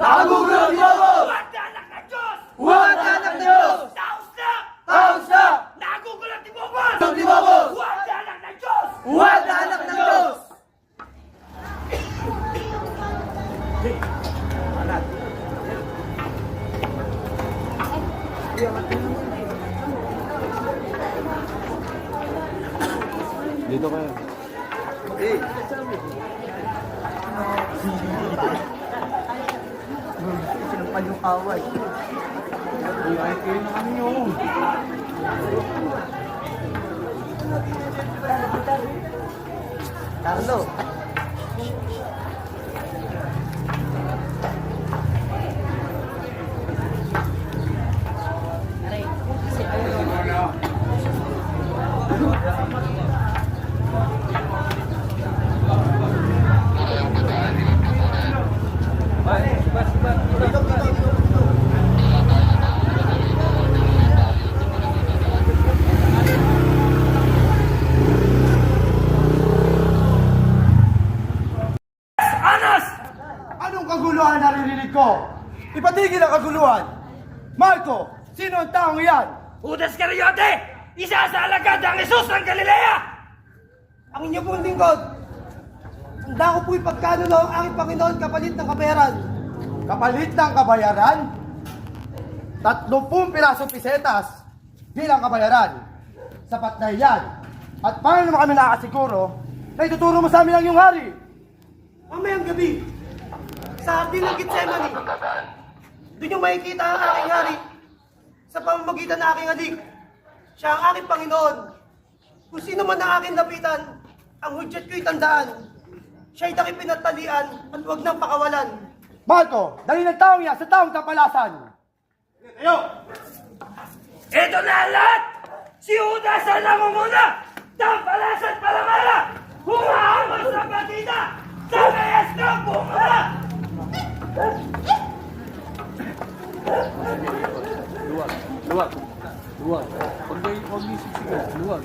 Nagugulat di Bobos! Huwag na anak ng Diyos! Huwag na anak ng Diyos! Taos na! Taos na! Nagugulat di Bobos! Di Bobos! Huwag na anak ng Diyos! Huwag na anak ng Diyos! Dito kayo. Sinampal yung away. Ay, kayo na kami yun. Carlo. Anas! Anong kaguluhan naririnig ko? Ipatigil ang kaguluhan! Marco, sino ang taong iyan? Judas Iscariote! Isa sa alagad ng Jesus ng Galilea! Ang inyo pong lingkod. Handa ko po'y pagkanulo ang aking Panginoon kapalit ng kabayaran. Kapalit ng kabayaran? 30 pirasong pisetas bilang kabayaran. Sapat na iyan. At paano naman kami nakakasiguro na ituturo mo sa amin ang iyong hari? Mamayang gabi, sa hardin ng Gethsemane, doon yung makikita ang aking hari sa pamamagitan ng aking adik. Siya ang aking Panginoon. Kung sino man ang aking lapitan, ang hudyat ko'y tandaan. Siya'y takip pinatalian at huwag nang pakawalan. Marco, dali ng taong iyan sa taong kapalasan. Ayo! Ito na ang lahat! Si Judas ang namumuna! Tampalasan palamara! Humahamos sa batida! Sa kayas ng bumara! Luwag. Luwag. Luwag. Huwag niyo sisigaw. Luwag.